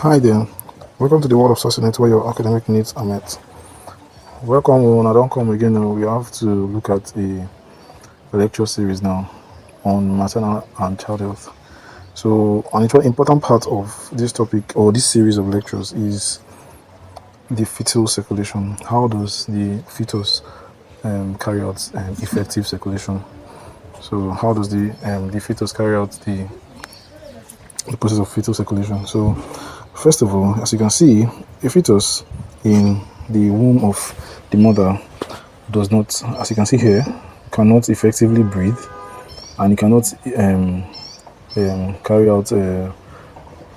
Hi there, welcome to the world of sustenance where your academic needs are met. Welcome when I don't come again. We have to look at a lecture series now on maternal and child health. So an important part of this topic or this series of lectures is the fetal circulation. How does the fetus carry out effective circulation? So how does the fetus carry out the process of fetal circulation? So first of all, as you can see, a fetus in the womb of the mother does not, as you can see here, cannot effectively breathe, and it cannot carry out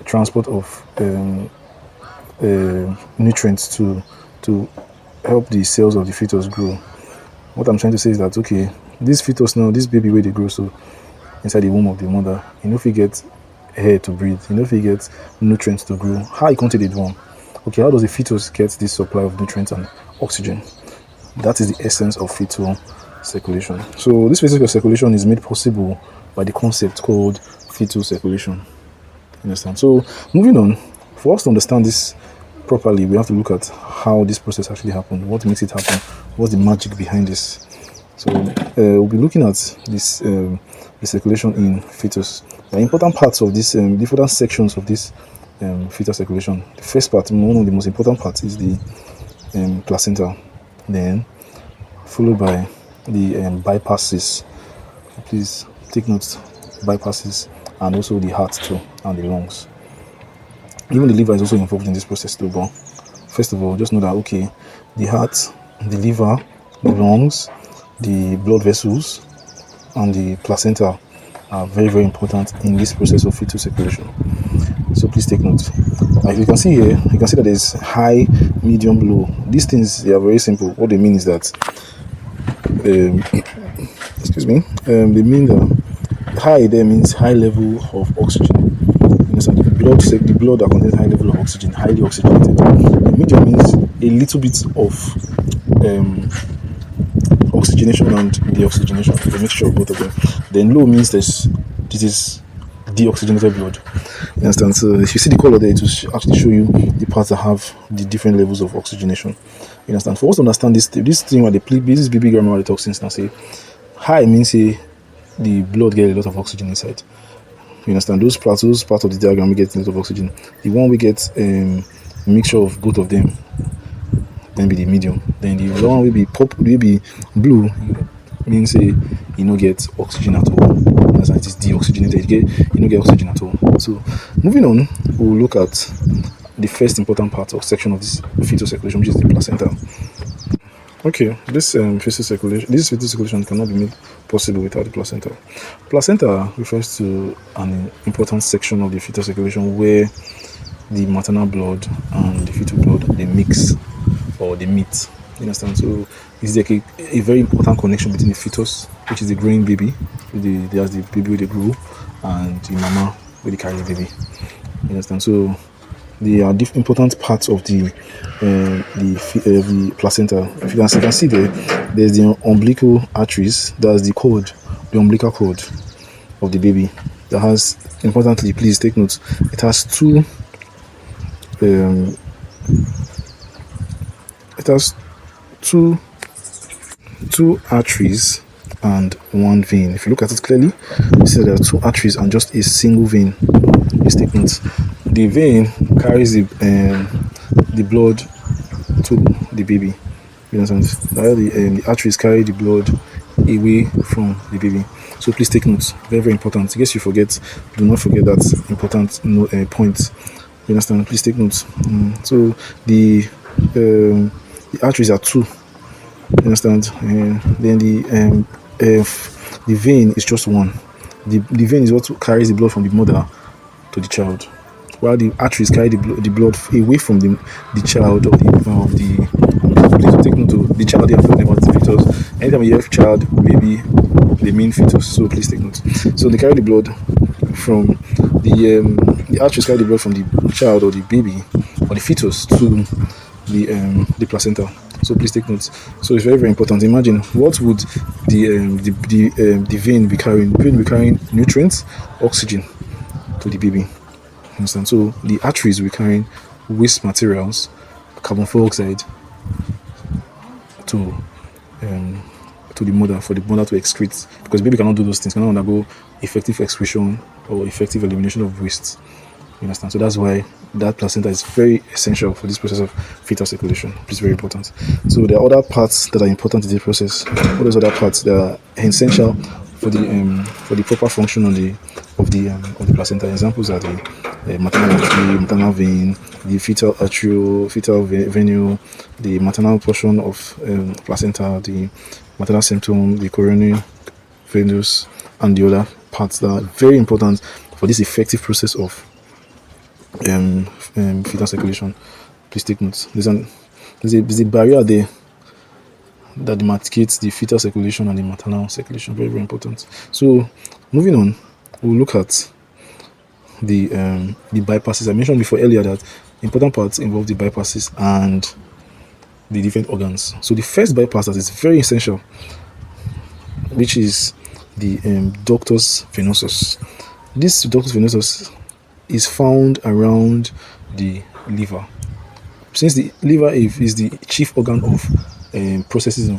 transport of nutrients to help the cells of the fetus grow. What I'm trying to say is that, okay, this fetus now, this baby where they grow so inside the womb of the mother, if you get air to breathe, if you get nutrients to grow, how you can't take it one? Okay, how does the fetus get this supply of nutrients and oxygen? That is the essence of fetal circulation. So this fetal circulation is made possible by the concept called fetal circulation. You understand? So moving on, for us to understand this properly, we have to look at how this process actually happened, what makes it happen, what's the magic behind this. So we'll be looking at this the circulation in fetus. The important parts of this, different sections of this fetal circulation. The first part, one of the most important parts, is the placenta, then followed by the bypasses. Please take note, bypasses, and also the heart too, and the lungs. Even the liver is also involved in this process too. But first of all, just know that, okay, the heart, the liver, the lungs, the blood vessels, and the placenta are very, very important in this process of fetal circulation. So please take note. As you can see here, you can see that there's high, medium, low. These things, they are very simple. What they mean is that, excuse me, they mean that high there means high level of oxygen. The blood that contains high level of oxygen, highly oxygenated. The medium means a little bit of oxygenation and deoxygenation, the mixture of both of them. Then low means this is deoxygenated blood. You understand? So if you see the color there, it will actually show you the parts that have the different levels of oxygenation. You understand? For us to understand this thing where this baby grammar where the toxins now say high means the blood get a lot of oxygen inside. You understand? Those parts of the diagram we get a lot of oxygen. The one we get a mixture of both of them, then be the medium. Then the other one will be blue, means you don't get oxygen at all. As it is deoxygenated, you don't get oxygen at all. So moving on, we'll look at the first important part or section of this fetal circulation, which is the placenta. Okay, this fetal circulation cannot be made possible without the placenta. Placenta refers to an important section of the fetal circulation where the maternal blood and the fetal blood, they mix or they meet. You understand? So it's like a very important connection between the fetus, which is the growing baby, there's the baby with the grow, and the mama with the carry the baby. You understand? So they are important parts of the placenta. If you can see there's the umbilical arteries. That's the umbilical cord of the baby. That has, importantly, please take note, it has two arteries and one vein. If you look at it clearly, you see there are two arteries and just a single vein. Please take note. The vein carries the blood to the baby. You understand? The arteries carry the blood away from the baby. So please take note. Very, very important. In case you forget, do not forget that important point. You understand? Please take note. So the arteries are two. You understand? Then the vein is just one. The vein is what carries the blood from the mother to the child, while the arteries carry the blood away from the child or the please take note of the child. They are talking about the fetus. Anytime you have child, baby, they mean fetus. So please take note. So they carry the blood from the arteries carry the blood from the child or the baby or the fetus to the placenta. So please take note. So it's very, very important. Imagine what would the vein be carrying? The vein be carrying nutrients, oxygen to the baby. understand? So the arteries will carry waste materials, carbon dioxide, to the mother, for the mother to excrete, because baby cannot do those things, cannot undergo effective excretion or effective elimination of waste. You understand? So that's why that placenta is very essential for this process of fetal circulation. It's very important. So there are other parts that are important in this process. All those other parts that are essential for the proper function of the placenta. Examples are the maternal artery, maternal vein, the fetal venule, the maternal portion of placenta, the maternal septum, the coronary venous, and the other parts that are very important for this effective process of fetal circulation. Please take notes. There's a barrier there that demarcates the fetal circulation and the maternal circulation. Very, very important. So moving on, we'll look at the bypasses. I mentioned before earlier that important parts involve the bypasses and the different organs. So the first bypass that is very essential, which is the ductus venosus. This ductus venosus is found around the liver. Since the liver is the chief organ of processes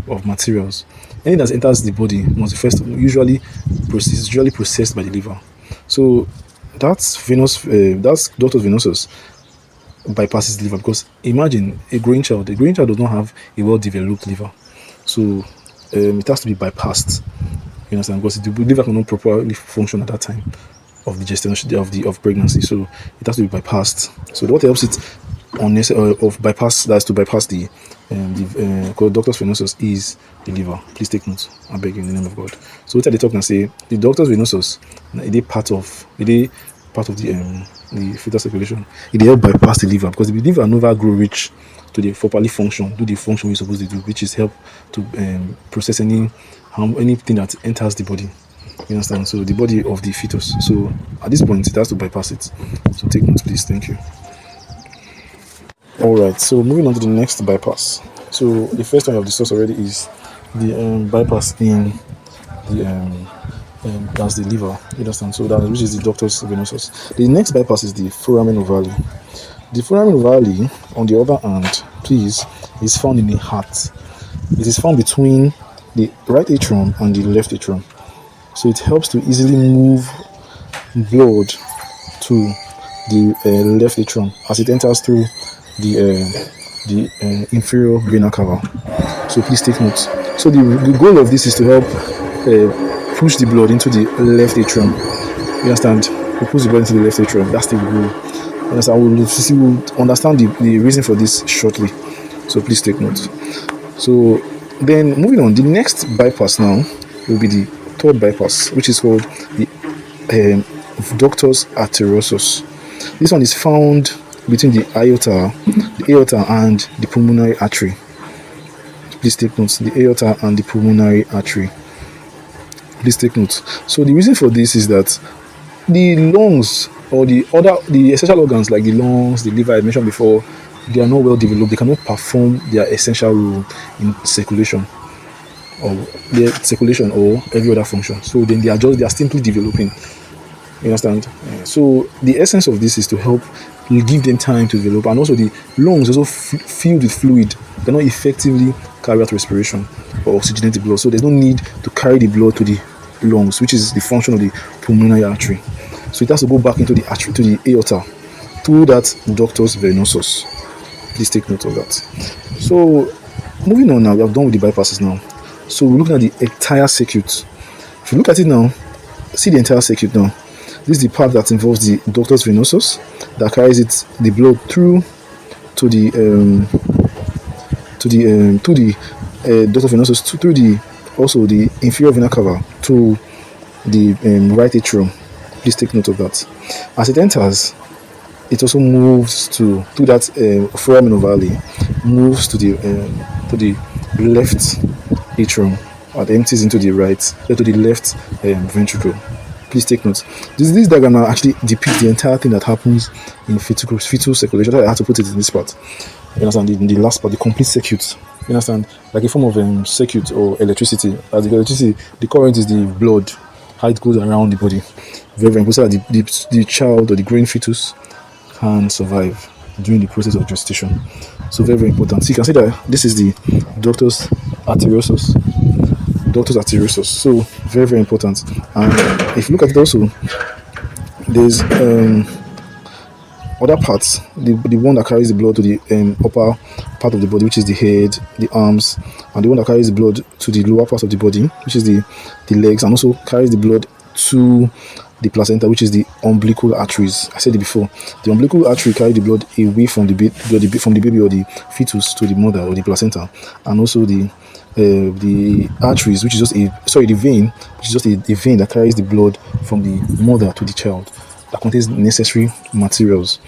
of materials, anything that enters the body must be usually processed by the liver. So that's ductus venosus bypasses the liver, because imagine a growing child. The growing child does not have a well-developed liver, so it has to be bypassed. You understand? Because the liver cannot properly function at that time of the gestation of pregnancy, so it has to be bypassed. So what helps it to bypass the ductus venosus is the liver. Please take note, I beg you, in the name of God. So what they talk and say, the ductus venosus is part of the fetal circulation. It help bypass the liver, because the liver never grow rich to properly function, do the function we're supposed to do, which is help to process anything that enters the body. You understand? So the body of the fetus. So at this point, it has to bypass it. So take note, please. Thank you. All right. So moving on to the next bypass. So the first one I've discussed already is the bypass in the that's the liver. You understand? So which is the ductus venosus. The next bypass is the foramen ovale. The foramen ovale, on the other hand, please, is found in the heart. It is found between the right atrium and the left atrium. So it helps to easily move blood to the left atrium as it enters through the inferior vena cava. So please take note. So the goal of this is to help push the blood into the left atrium. You understand? We push the blood into the left atrium. That's the goal. You understand? We'll understand the reason for this shortly. So please take note. So then moving on, the next bypass now will be the third bypass, which is called the Ductus Arteriosus. This one is found between the aorta and the pulmonary artery. Please take note, the aorta and the pulmonary artery. Please take note. So the reason for this is that the lungs or the essential organs like the lungs, the liver I mentioned before, they are not well developed. They cannot perform their essential role in circulation or every other function. So then they are simply developing. You understand? So the essence of this is to help give them time to develop, and also the lungs also filled with fluid cannot effectively carry out respiration or oxygenate the blood. So there's no need to carry the blood to the lungs, which is the function of the pulmonary artery. So it has to go back into the artery, to the aorta, through that ductus venosus. Please take note of that. So moving on now, we have done with the bypasses now. So we're looking at the entire circuit. If you look at it now, see the entire circuit now. This is the part that involves the ductus venosus that carries the blood through to the ductus venosus through also the inferior vena cava to the right atrium. Please take note of that. As it enters, it also moves through that foramen ovale, moves to the left atrium, and empties into the left ventricle. Please take note. This diagram now actually depicts the entire thing that happens in fetal circulation. I had to put it in this part. You understand? In the last part, the complete circuit. You understand? Like a form of circuit or electricity. As the electricity, the current is the blood how it goes around the body. Very, very important so that the child or the growing fetus can survive during the process of gestation. So very, very important. So you can see that this is the Ductus Arteriosus. Ductus Arteriosus. So very, very important. And if you look at it also, there's other parts, the one that carries the blood to the upper part of the body, which is the head, the arms, and the one that carries the blood to the lower part of the body, which is the legs, and also carries the blood to the placenta, which is the umbilical arteries. I said it before. The umbilical artery carries the blood away from the baby or the fetus to the mother or the placenta, and also the arteries, which is just the vein, which is just a vein that carries the blood from the mother to the child, that contains necessary materials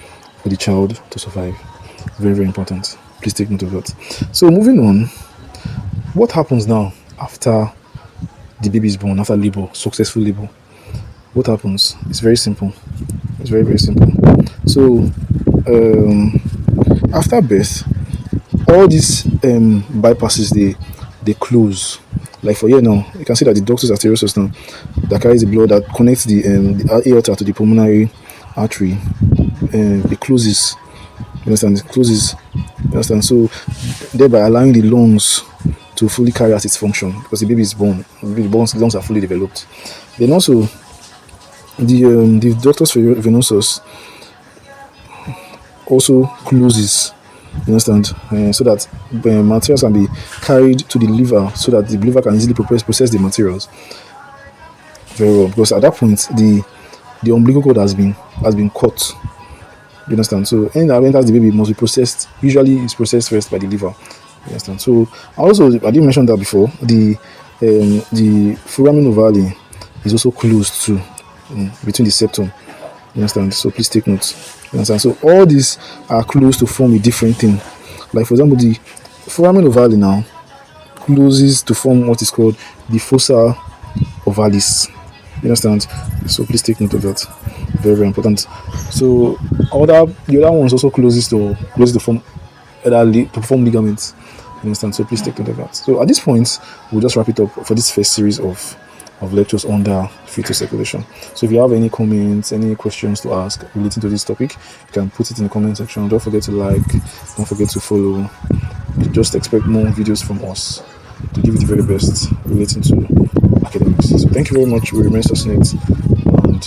for the child to survive. Very, very important. Please take note of that. So moving on, what happens now after the baby is born, after labor, successful labor? What happens? It's very simple. It's very, very simple. So after birth, all these bypasses, they close. Like for here now, you can see that the ductus arteriosus now, that carries the blood, that connects the aorta to the pulmonary artery, it closes. You understand? It closes. You understand? So thereby allowing the lungs to fully carry out its function, because the baby is born. The lungs are fully developed. Then also the ductus venosus also closes. You understand? So that materials can be carried to the liver, so that the liver can easily process the materials very well. Because at that point, the umbilical cord has been cut. You understand? So anything that enters the baby must be processed. Usually, it's processed first by the liver. You understand? So also, I didn't mention that before. The Foramen Ovale is also closed too, between the septum. You understand? So please take note. You understand? So all these are closed to form a different thing. Like for example, the Foramen Ovale now closes to form what is called the Fossa Ovalis. You understand? So please take note of that. Very, very important. So the other ones also closes to form ligaments. You understand? So please take note of that. So at this point, we'll just wrap it up for this first series of lectures under fetal circulation. So if you have any comments, any questions to ask relating to this topic, you can put it in the comment section. Don't forget to like, don't forget to follow. Just expect more videos from us to give you the very best relating to academics. So thank you very much. We remain succinct and